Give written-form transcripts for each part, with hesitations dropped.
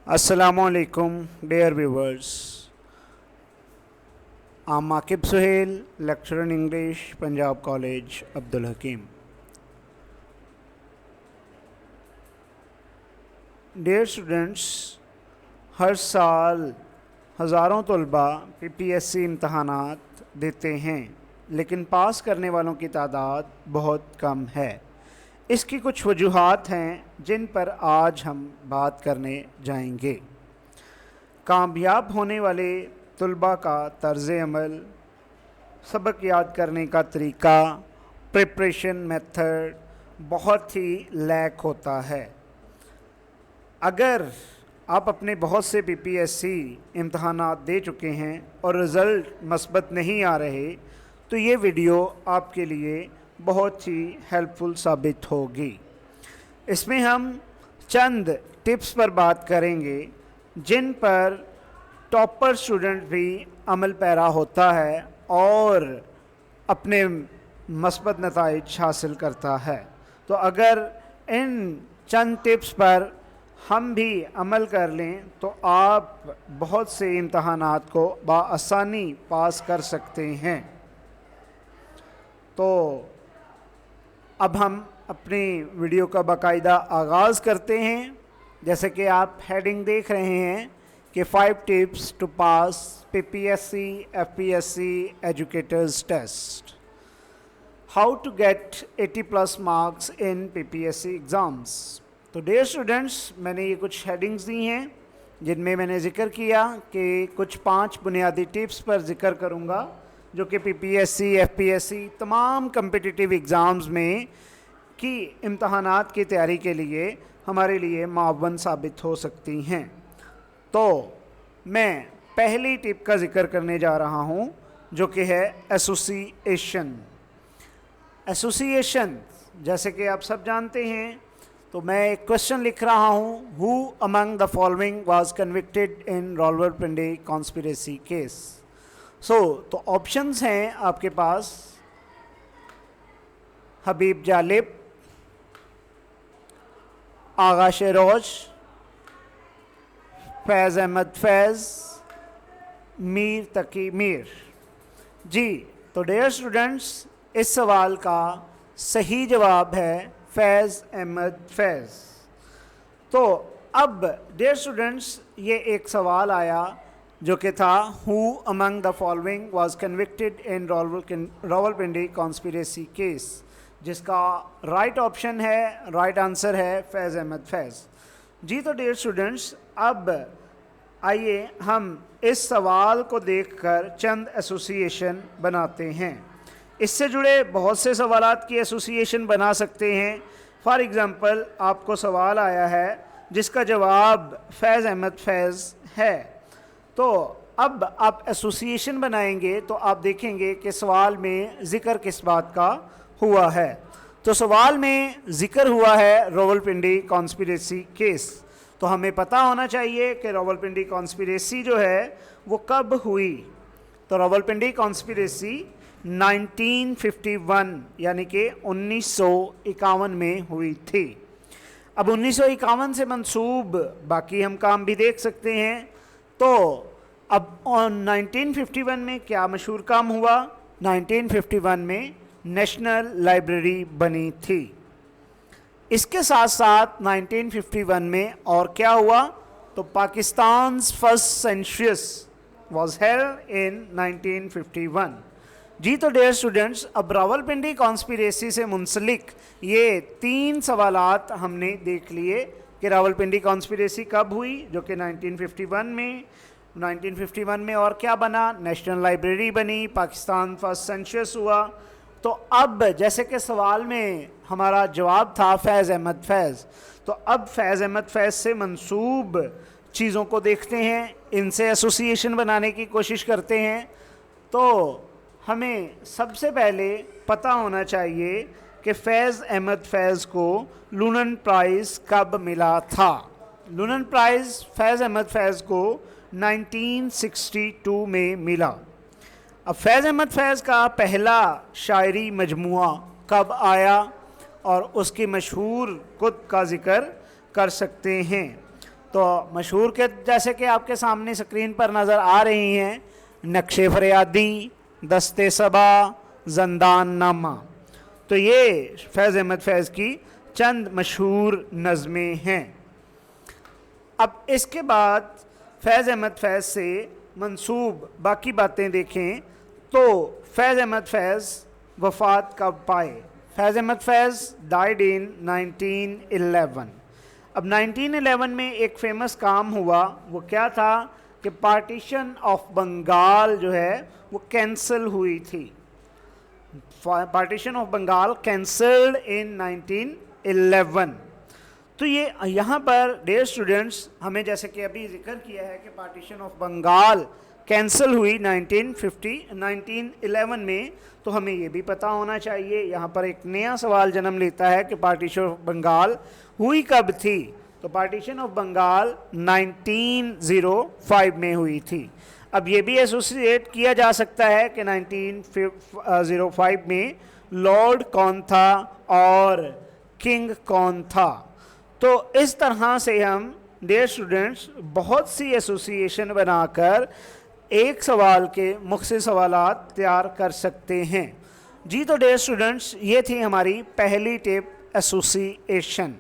Assalamualaikum, dear viewers. I'm Akib Suhail, lecturer in English, Punjab College, Abdul Hakim. Dear students, हर साल हज़ारों तलबा PPSC इम्तहानात देते हैं, लेकिन पास करने वालों की तादाद बहुत कम है। इसकी कुछ वजूहात हैं जिन पर आज हम बात करने जाएंगे। कामयाब होने वाले तलबा का तर्ज़ अमल, सबक याद करने का तरीका, प्रिपरेशन मेथड बहुत ही लैक होता है। अगर आप अपने बहुत से PPSC इम्तहानात दे चुके हैं और रिज़ल्ट मस्बत नहीं आ रहे, तो ये वीडियो आपके लिए बहुत ही हेल्पफुल साबित होगी। इसमें हम चंद टिप्स पर बात करेंगे जिन पर टॉपर स्टूडेंट भी अमल पैरा होता है और अपने मस्बत नताइज हासिल करता है। तो अगर इन चंद टिप्स पर हम भी अमल कर लें तो आप बहुत से इम्तहानात को बआसानी पास कर सकते हैं। तो अब हम अपनी वीडियो का बाकायदा आगाज़ करते हैं। जैसे कि आप हेडिंग देख रहे हैं कि 5 tips to pass PPSC FPSC educators test, how to get 80+ marks in PPSC exams. तो डियर स्टूडेंट्स, मैंने ये कुछ हेडिंग्स दी हैं जिनमें मैंने ज़िक्र किया कि कुछ 5 बुनियादी टिप्स पर ज़िक्र करूँगा जो कि PPSC FPSC तमाम कम्पिटिटिव एग्ज़ाम्स में की इम्तहानात की तैयारी के लिए हमारे लिए मावन साबित हो सकती हैं। तो मैं पहली टिप का ज़िक्र करने जा रहा हूँ जो कि है एसोसिएशन। एसोसिएशन जैसे कि आप सब जानते हैं, तो मैं एक क्वेश्चन लिख रहा हूँ, who among the following was convicted in Rawalpindi conspiracy case. तो ऑप्शंस हैं आपके पास, हबीब जालिब, आगा शेरोज, फैज़ अहमद फैज़, मीर तकी मीर। जी, तो डियर स्टूडेंट्स, इस सवाल का सही जवाब है फैज़ अहमद फैज़। तो अब डियर स्टूडेंट्स, ये एक सवाल आया जो कि था, who among the following was convicted in Rawalpindi conspiracy case, जिसका राइट ऑप्शन है, राइट आंसर है फैज़ अहमद फैज़। जी, तो डियर स्टूडेंट्स, अब आइए हम इस सवाल को देखकर चंद एसोसिएशन बनाते हैं। इससे जुड़े बहुत से सवालात की एसोसिएशन बना सकते हैं। फॉर एग्ज़ाम्पल, आपको सवाल आया है जिसका जवाब फैज़ अहमद फैज़ है, तो अब आप एसोसिएशन बनाएंगे तो आप देखेंगे कि सवाल में ज़िक्र किस बात का हुआ है। तो सवाल में ज़िक्र हुआ है रावलपिंडी कॉन्स्पिरेसी केस। तो हमें पता होना चाहिए कि रावलपिंडी कॉन्स्पिरेसी जो है वो कब हुई। तो रावलपिंडी कॉन्स्पिरेसी 1951 यानी कि 1951 में हुई थी। अब 1951 से मंसूब बाकी हम काम भी देख सकते हैं। तो अब 1951 में क्या मशहूर काम हुआ? 1951 में नेशनल लाइब्रेरी बनी थी। इसके साथ साथ 1951 में और क्या हुआ? तो Pakistan first census was held in 1951। जी, तो डियर स्टूडेंट्स, अब रावलपिंडी कॉन्स्पिरेसी से मुंसलिक ये 3 सवालात हमने देख लिए कि रावलपिंडी कॉन्स्पिरेसी कब हुई, जो कि 1951 में और क्या बना? नेशनल लाइब्रेरी बनी, पाकिस्तान फर्स्ट सेंसस हुआ। तो अब जैसे कि सवाल में हमारा जवाब था फैज़ अहमद फैज़, तो अब फैज़ अहमद फैज़ से मंसूब चीज़ों को देखते हैं, इनसे एसोसिएशन बनाने की कोशिश करते हैं। तो हमें सबसे पहले पता होना चाहिए कि फैज़ अहमद फैज़ को लूनन प्राइज़ कब मिला था। लूनन प्राइज़ फैज़ अहमद फैज़ को 1962 में मिला। अब फैज़ अहमद फैज़ का पहला शायरी मजमुआ कब आया और उसकी मशहूर कुतुब का ज़िक्र कर सकते हैं। तो मशहूर के जैसे कि आपके सामने स्क्रीन पर नज़र आ रही हैं, नक्शे फरियादी, दस्ते सबा, जंदान नामा। तो ये फैज़ अहमद फैज़ की चंद मशहूर नज़में हैं। अब इसके बाद फैज़ अहमद फैज़ से मंसूब बाकी बातें देखें तो फैज़ अहमद फैज़ वफ़ात कब पाए। फैज़ अहमद फैज़ डाइड इन 1911। अब 1911 में एक फेमस काम हुआ, वो क्या था कि पार्टीशन ऑफ बंगाल जो है वो कैंसिल हुई थी। Partition of Bengal cancelled in 1911। तो ये यहाँ पर डियर स्टूडेंट्स, हमें जैसे कि अभी जिक्र किया है कि पार्टीशन ऑफ बंगाल कैंसिल हुई 1911 में, तो हमें ये भी पता होना चाहिए, यहाँ पर एक नया सवाल जन्म लेता है कि पार्टीशन ऑफ बंगाल हुई कब थी। तो पार्टीशन ऑफ बंगाल 1905 में हुई थी। अब ये भी एसोसिएट किया जा सकता है कि 1905 में लॉर्ड कौन था और किंग कौन था। तो इस तरह से हम डियर स्टूडेंट्स बहुत सी एसोसिएशन बनाकर एक सवाल के मुख्तलिफ सवालात तैयार कर सकते हैं। जी तो डियर स्टूडेंट्स, ये थी हमारी पहली टिप एसोसिएशन,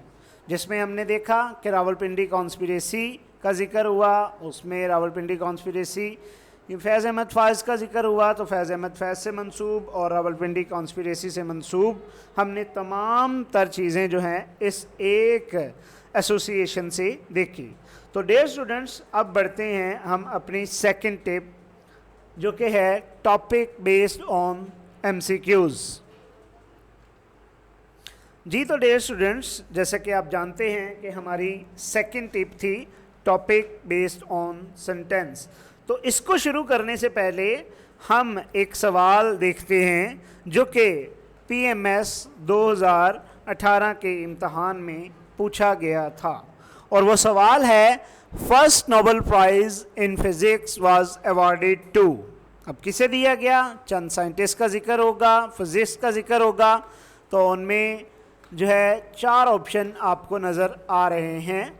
जिसमें हमने देखा कि रावलपिंडी कॉन्स्पिरेसी का जिक्र हुआ, उसमें रावलपिंडी कॉन्स्पिरेसी फैज़ अहमद फैज़ का जिक्र हुआ तो फैज़ अहमद फैज़ से मंसूब और रावलपिंडी कॉन्स्पिरेसी से मंसूब हमने तमाम तर चीज़ें जो हैं इस एक एसोसिएशन से देखी। तो डियर स्टूडेंट्स, अब बढ़ते हैं हम अपनी सेकंड टिप, जो कि है टॉपिक बेस्ड ऑन एमसीक्यूज़। जी तो डियर स्टूडेंट्स, जैसे कि आप जानते हैं कि हमारी सेकंड टिप थी टॉपिक बेस्ड ऑन सेंटेंस। तो इसको शुरू करने से पहले हम एक सवाल देखते हैं जो कि पीएमएस 2018 के इम्तहान में पूछा गया था, और वो सवाल है first Nobel prize in physics was awarded to. अब किसे दिया गया? चंद साइंटिस्ट का जिक्र होगा, फिज़िक्स का जिक्र होगा। तो उनमें जो है 4 ऑप्शन आपको नज़र आ रहे हैं,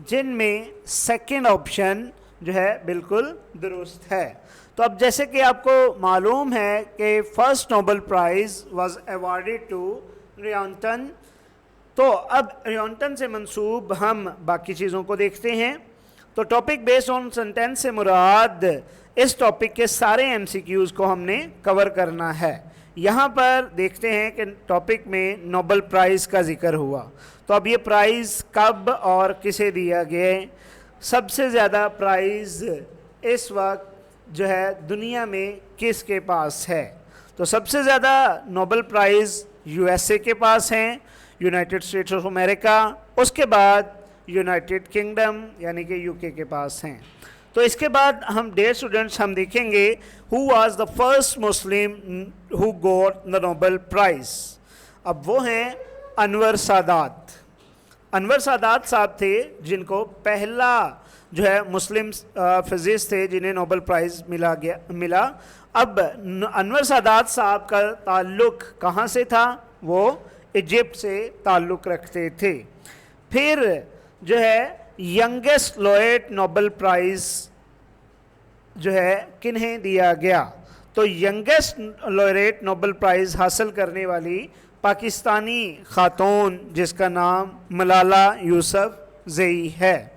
जिनमें सेकंड ऑप्शन जो है बिल्कुल दुरुस्त है। तो अब जैसे कि आपको मालूम है कि first Nobel prize was awarded to Roentgen, तो अब रियॉन्टन से मंसूब हम बाकी चीज़ों को देखते हैं। तो टॉपिक बेस्ड ऑन सेंटेंस से मुराद इस टॉपिक के सारे एमसीक्यूज़ को हमने कवर करना है। यहाँ पर देखते हैं कि टॉपिक में नोबेल प्राइज़ का जिक्र हुआ, तो अब ये प्राइज़ कब और किसे दिया गया? सबसे ज़्यादा प्राइज़ इस वक्त जो है दुनिया में किसके पास है? तो सबसे ज़्यादा नोबेल प्राइज़ यूएसए के पास हैं, यूनाइटेड स्टेट्स ऑफ अमेरिका, उसके बाद यूनाइटेड किंगडम यानी कि यूके के पास हैं। तो इसके बाद हम डियर स्टूडेंट्स हम देखेंगे who was the first Muslim who got the Nobel prize. अब वो हैं अनवर सादात। अनवर सादात साहब थे जिनको पहला जो है मुस्लिम फिजिक्स थे जिन्हें नोबेल प्राइज़ मिला। अब अनवर सादात साहब का ताल्लुक़ कहाँ से था? वो इजिप्ट से ताल्लुक़ रखते थे। फिर जो है यंगेस्ट लॉरेट नोबेल प्राइज़ जो है किन्हें दिया गया? तो यंगेस्ट लॉरेट नोबेल प्राइज़ हासिल करने वाली पाकिस्तानी खातून जिसका नाम मलाला यूसुफ़ज़ई है।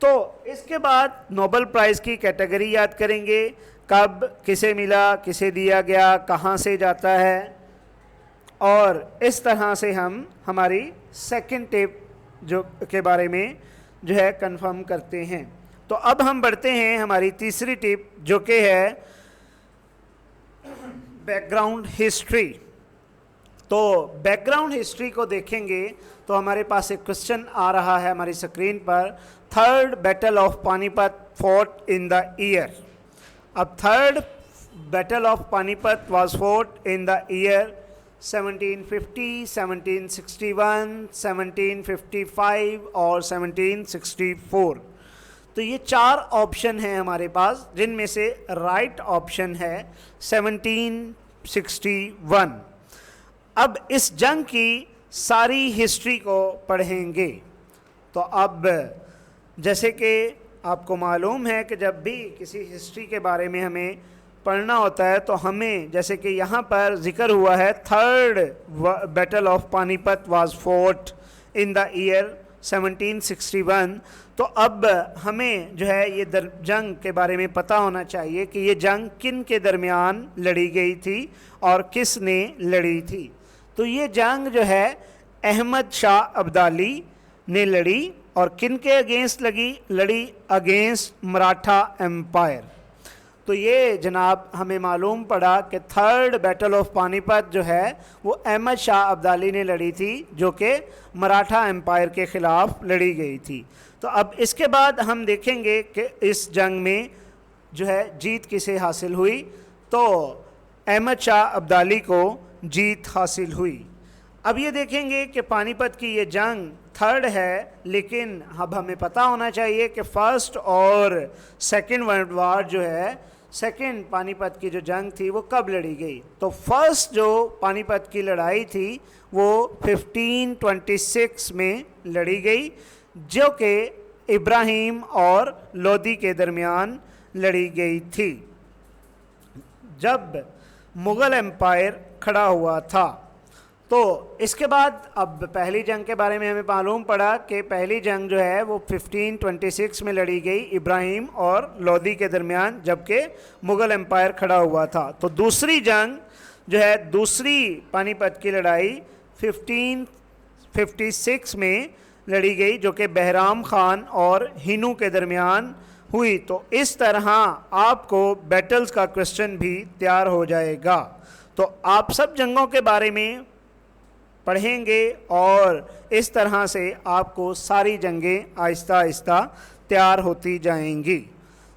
तो इसके बाद नोबेल प्राइज़ की कैटेगरी याद करेंगे, कब किसे मिला, किसे दिया गया, कहाँ से जाता है, और इस तरह से हम हमारी सेकंड टिप जो के बारे में जो है कंफर्म करते हैं। तो अब हम बढ़ते हैं हमारी तीसरी टिप जो कि है बैकग्राउंड हिस्ट्री। तो बैकग्राउंड हिस्ट्री को देखेंगे तो हमारे पास एक क्वेश्चन आ रहा है हमारी स्क्रीन पर, third battle of Panipat fought in the year. अब third battle of Panipat was fought in the year 1750, 1761, 1755 और 1764। तो ये 4 ऑप्शन हैं हमारे पास, जिनमें से राइट ऑप्शन है 1761। अब इस जंग की सारी हिस्ट्री को पढ़ेंगे। तो अब जैसे कि आपको मालूम है कि जब भी किसी हिस्ट्री के बारे में हमें पढ़ना होता है तो हमें, जैसे कि यहाँ पर जिक्र हुआ है, third battle of Panipat was fort in the year 1761, तो अब हमें जो है ये जंग के बारे में पता होना चाहिए कि ये जंग किन के दरमियान लड़ी गई थी और किसने लड़ी थी। तो ये जंग जो है अहमद शाह अब्दाली ने लड़ी और किन के अगेंस्ट लड़ी अगेंस्ट मराठा एम्पायर। तो ये जनाब हमें मालूम पड़ा कि थर्ड बैटल ऑफ पानीपत जो है वो अहमद शाह अब्दाली ने लड़ी थी, जो कि मराठा एम्पायर के ख़िलाफ़ लड़ी गई थी। तो अब इसके बाद हम देखेंगे कि इस जंग में जो है जीत किसे हासिल हुई। तो अहमद शाह अब्दाली को जीत हासिल हुई। अब ये देखेंगे कि पानीपत की ये जंग थर्ड है, लेकिन अब हमें पता होना चाहिए कि फर्स्ट और सेकेंड वर्ल्ड वार जो है, सेकेंड पानीपत की जो जंग थी वो कब लड़ी गई। तो फर्स्ट जो पानीपत की लड़ाई थी वो 1526 में लड़ी गई, जो कि इब्राहिम और लोदी के दरमियान लड़ी गई थी, जब मुग़ल एम्पायर खड़ा हुआ था। तो इसके बाद अब पहली जंग के बारे में हमें मालूम पड़ा कि पहली जंग जो है वो 1526 में लड़ी गई इब्राहिम और लोदी के दरमियान, जबकि मुग़ल एम्पायर खड़ा हुआ था। तो दूसरी जंग जो है, दूसरी पानीपत की लड़ाई 1556 में लड़ी गई, जो कि बहराम खान और हिनू के दरमियान हुई। तो इस तरह आपको बैटल्स का क्वेश्चन भी तैयार हो जाएगा। तो आप सब जंगों के बारे में पढ़ेंगे और इस तरह से आपको सारी जंगें आहिस्ता आहिस्ता तैयार होती जाएंगी।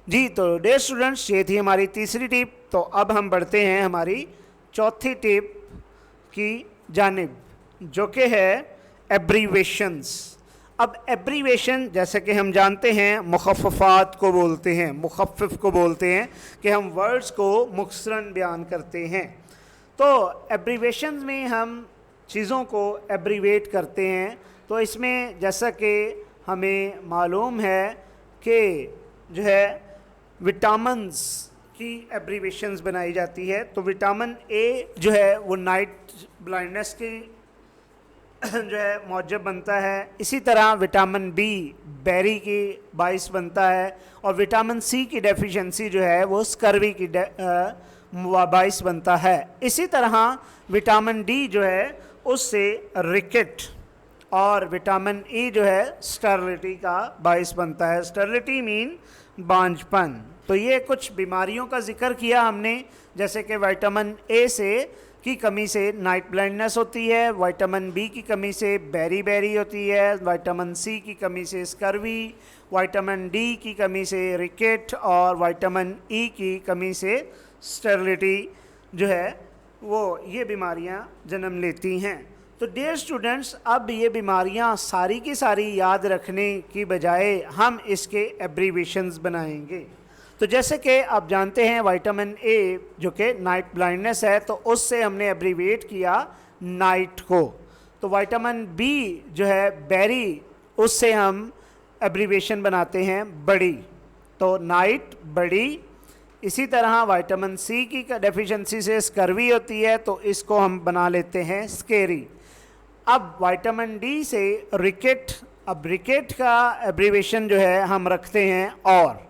जी, तो डियर स्टूडेंट्स, ये थी हमारी तीसरी टिप। तो अब हम बढ़ते हैं हमारी चौथी टिप की जानिब, जो कि है एब्रीवेशंस। अब एब्रीवेशन, जैसे कि हम जानते हैं, मुखफ़फ़ात को बोलते हैं, मुखफ़फ़ को बोलते हैं कि हम वर्ड्स को मुख्तसरन बयान करते हैं। तो एब्रीवेशंस में हम चीज़ों को एब्रीवेट करते हैं। तो इसमें जैसा कि हमें मालूम है कि जो है विटामिन्स की एब्रीवेशंस बनाई जाती है। तो विटामिन ए जो है वो नाइट ब्लाइंडनेस की जो है मौजब बनता है। इसी तरह विटामिन बी बेरी की बाइस बनता है, और विटामिन सी की डेफिशिएंसी जो है वो स्कर्वी की बाइस बनता है। इसी तरह विटामिन डी जो है उससे रिकेट, और विटामिन ई जो है स्टेरिलिटी का बाइस बनता है। स्टेरिलिटी मीन बांझपन। तो ये कुछ बीमारियों का जिक्र किया हमने, जैसे कि विटामिन ए की कमी से नाइट ब्लाइंडनेस होती है, विटामिन बी की कमी से बेरी होती है, विटामिन सी की कमी से स्कर्वी, विटामिन डी की कमी से रिकेट, और विटामिन ई की कमी से स्टेरिलिटी जो है वो ये बीमारियां जन्म लेती हैं। तो डियर स्टूडेंट्स, अब ये बीमारियां सारी की सारी याद रखने की बजाय हम इसके एब्रीवेशंस बनाएंगे। तो जैसे कि आप जानते हैं विटामिन ए जो कि नाइट ब्लाइंडनेस है, तो उससे हमने एब्रीवेट किया नाइट को। तो विटामिन बी जो है बेरी, उससे हम एब्रीवेशन बनाते हैं बड़ी, तो नाइट बड़ी। इसी तरह विटामिन सी की डेफिशिएंसी से स्कर्वी होती है, तो इसको हम बना लेते हैं स्केरी। अब विटामिन डी से रिकेट, अब रिकेट का एब्रीवेशन जो है हम रखते हैं और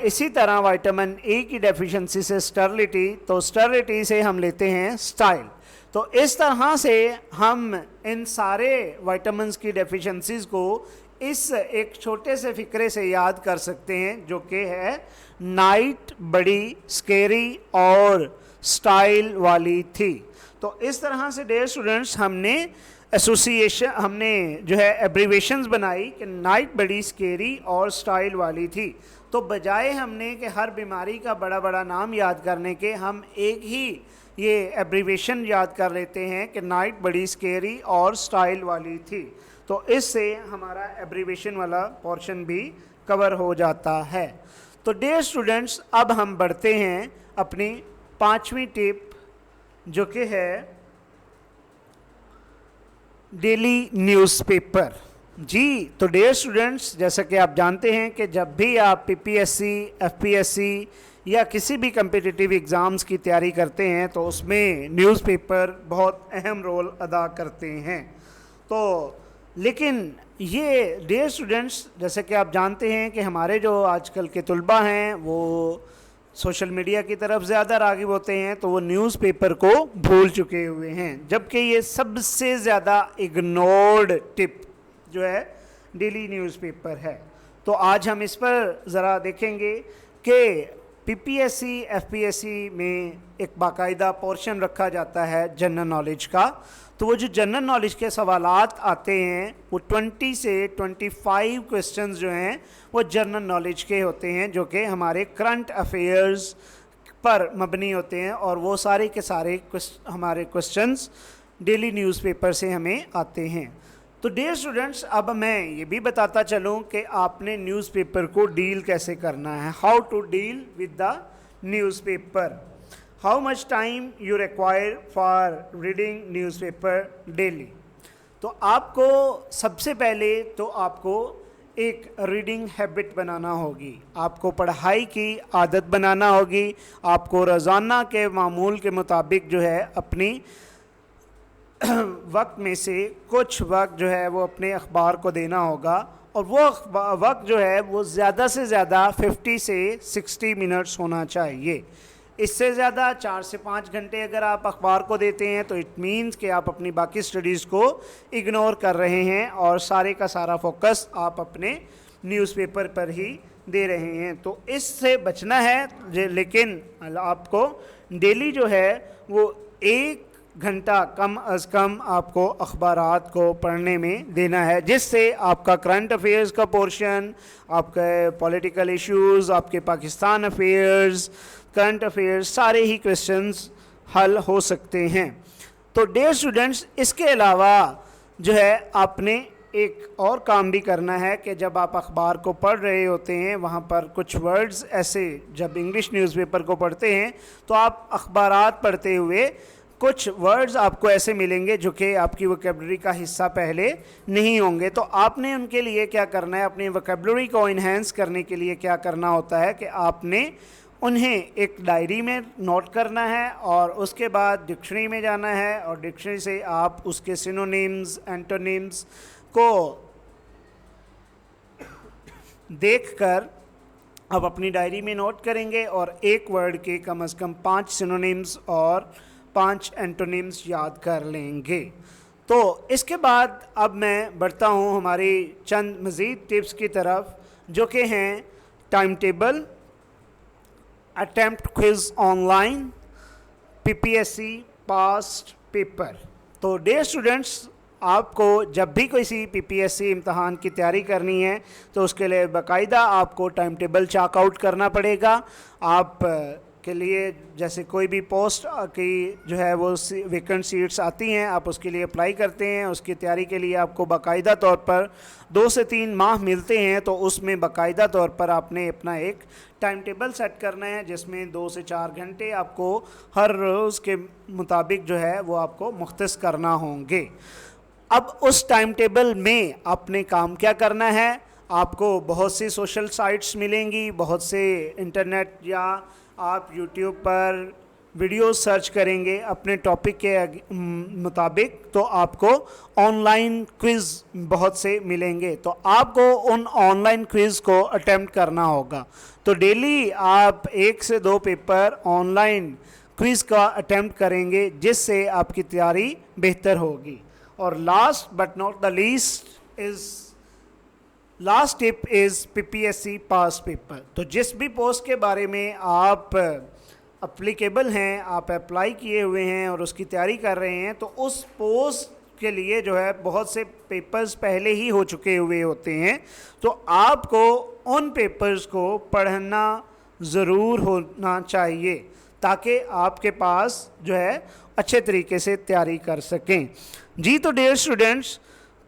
इसी तरह विटामिन ए की डेफिशिएंसी से स्टेरिलिटी, तो स्टेरिलिटी से हम लेते हैं स्टाइल। तो इस तरह से हम इन सारे विटामिन्स की डेफिशिएंसीज को इस एक छोटे से फिक्रे से याद कर सकते हैं, जो कि है नाइट बड़ी, स्केरी और स्टाइल वाली थी। तो इस तरह से डियर स्टूडेंट्स हमने जो है एब्रीवेशंस बनाई कि नाइट बड़ी, स्केरी और स्टाइल वाली थी। तो बजाय हमने कि हर बीमारी का बड़ा बड़ा नाम याद करने के, हम एक ही ये एब्रीवेशन याद कर लेते हैं कि नाइट बड़ी, स्केरी और स्टाइल वाली थी। तो इससे हमारा एब्रीवेशन वाला पोर्शन भी कवर हो जाता है। तो डियर स्टूडेंट्स, अब हम बढ़ते हैं अपनी पांचवी टिप, जो कि है डेली न्यूज़पेपर। जी, तो डियर स्टूडेंट्स, जैसा कि आप जानते हैं कि जब भी आप पीपीएससी, एफपीएससी या किसी भी कम्पिटिटिव एग्ज़ाम्स की तैयारी करते हैं तो उसमें न्यूज़पेपर बहुत अहम रोल अदा करते हैं। तो लेकिन ये डियर स्टूडेंट्स, जैसे कि आप जानते हैं कि हमारे जो आजकल के तलबा हैं वो सोशल मीडिया की तरफ ज़्यादा राग़िब होते हैं, तो वो न्यूज़पेपर को भूल चुके हुए हैं, जबकि ये सबसे ज़्यादा इग्नोर्ड टिप जो है डेली न्यूज़पेपर है। तो आज हम इस पर ज़रा देखेंगे कि पीपीएससी, एफपीएससी में एक बाकायदा पोर्शन रखा जाता है जनरल नॉलेज का। तो वो जो जनरल नॉलेज के सवालात आते हैं वो 20 से 25 क्वेश्चंस जो हैं वो जनरल नॉलेज के होते हैं, जो कि हमारे करंट अफेयर्स पर मबनी होते हैं, और वो सारे के सारे हमारे क्वेश्चंस डेली न्यूज़पेपर से हमें आते हैं। तो डियर स्टूडेंट्स, अब मैं ये भी बताता चलूँ कि आपने न्यूज़पेपर को डील कैसे करना है, how to deal with the newspaper, how much time you require for reading newspaper daily. तो आपको सबसे पहले तो आपको एक रीडिंग हैबिट बनाना होगी, आपको पढ़ाई की आदत बनाना होगी, आपको रोज़ाना के मामूल के मुताबिक जो है अपनी वक्त में से कुछ वक्त जो है वो अपने अखबार को देना होगा, और वो वक्त जो है वो ज़्यादा से ज़्यादा 50 से 60 मिनट्स होना चाहिए। इससे ज़्यादा 4 से 5 घंटे अगर आप अखबार को देते हैं तो इट मीन्स कि आप अपनी बाकी स्टडीज़ को इग्नोर कर रहे हैं और सारे का सारा फोकस आप अपने न्यूज़पेपर पर ही दे रहे हैं। तो इससे बचना है, लेकिन आपको डेली जो है वो 1 घंटा कम अज़ कम आपको अखबारात को पढ़ने में देना है, जिससे आपका करंट अफेयर्स का पोर्शन, आपके पॉलिटिकल इश्यूज़, आपके पाकिस्तान अफेयर्स, करंट अफेयर्स, सारे ही क्वेश्चंस हल हो सकते हैं। तो डियर स्टूडेंट्स, इसके अलावा जो है आपने एक और काम भी करना है कि जब आप अखबार को पढ़ रहे होते हैं वहाँ पर कुछ वर्ड्स ऐसे, जब इंग्लिश न्यूज़पेपर को पढ़ते हैं तो आप अखबारात पढ़ते हुए कुछ वर्ड्स आपको ऐसे मिलेंगे जो कि आपकी वोकैबुलरी का हिस्सा पहले नहीं होंगे। तो आपने उनके लिए क्या करना है, अपनी वोकैबुलरी को इन्हेंस करने के लिए क्या करना होता है कि आपने उन्हें एक डायरी में नोट करना है और उसके बाद डिक्शनरी में जाना है, और डिक्शनरी से आप उसके सिनोनिम्स, एंटोनिम्स को देखकर आप अपनी डायरी में नोट करेंगे और एक वर्ड के कम से कम 5 सिनोनिम्स और 5 एंटोनिम्स याद कर लेंगे। तो इसके बाद अब मैं बढ़ता हूँ हमारी चंद मज़ीद टिप्स की तरफ, जो कि हैं time table, attempt quiz online, PPSC past paper. तो डियर स्टूडेंट्स, आपको जब भी किसी पीपीएससी इम्तहान की तैयारी करनी है तो उसके लिए बाकायदा आपको टाइम टेबल चाक आउट करना पड़ेगा। आप के लिए जैसे कोई भी पोस्ट की जो है वो वेकेंट सीट्स आती हैं, आप उसके लिए अप्लाई करते हैं, उसकी तैयारी के लिए आपको बाकायदा तौर पर 2 से 3 माह मिलते हैं, तो उसमें बाकायदा तौर पर आपने अपना एक टाइम टेबल सेट करना है जिसमें 2 से 4 घंटे आपको हर रोज़ के मुताबिक जो है वो आपको मुख्तस करना होंगे। अब उस टाइम टेबल में आपने काम क्या करना है, आपको बहुत सी सोशल साइट्स मिलेंगी, बहुत से इंटरनेट या आप यूट्यूब पर वीडियो सर्च करेंगे अपने टॉपिक के मुताबिक, तो आपको ऑनलाइन क्विज़ बहुत से मिलेंगे, तो आपको उन ऑनलाइन क्विज़ को अटेम्प्ट करना होगा। तो डेली आप 1 से 2 पेपर ऑनलाइन क्विज़ का अटेम्प्ट करेंगे, जिससे आपकी तैयारी बेहतर होगी। और last but not the last tip is PPSC pass paper. तो जिस भी पोस्ट के बारे में आप अप्लीकेबल हैं, आप अप्लाई किए हुए हैं और उसकी तैयारी कर रहे हैं, तो उस पोस्ट के लिए जो है बहुत से पेपर्स पहले ही हो चुके हुए होते हैं, तो आपको उन पेपर्स को पढ़ना ज़रूर होना चाहिए ताकि आपके पास जो है अच्छे तरीके से तैयारी कर सकें। जी, तो डियर स्टूडेंट्स,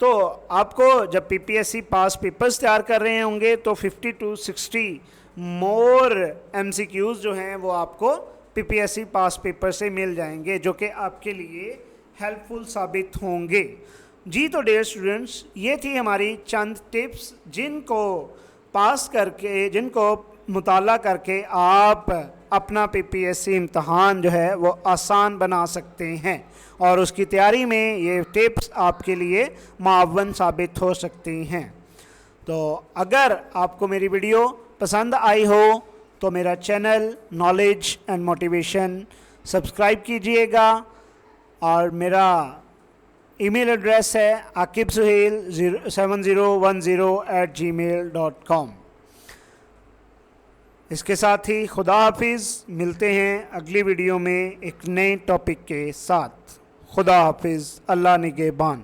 तो आपको जब पीपीएससी पास पेपर्स तैयार कर रहे होंगे तो 50 to 60 मोर एमसीक्यूज़ जो हैं वो आपको पीपीएससी पास पेपर से मिल जाएंगे, जो कि आपके लिए हेल्पफुल साबित होंगे। जी तो डियर स्टूडेंट्स, ये थी हमारी चंद टिप्स जिनको पास करके, जिनको मुताला करके आप अपना पीपीएससी इम्तहान जो है वो आसान बना सकते हैं और उसकी तैयारी में ये टिप्स आपके लिए मुआवन साबित हो सकती हैं। तो अगर आपको मेरी वीडियो पसंद आई हो तो मेरा channel knowledge and motivation subscribe कीजिएगा और मेरा ईमेल एड्रेस है akibsuhail7010@gmail.com। इसके साथ ही खुदा हाफिज़, मिलते हैं अगली वीडियो में एक नए टॉपिक के साथ। खुदा हाफिज़, अल्लाह निगहबान।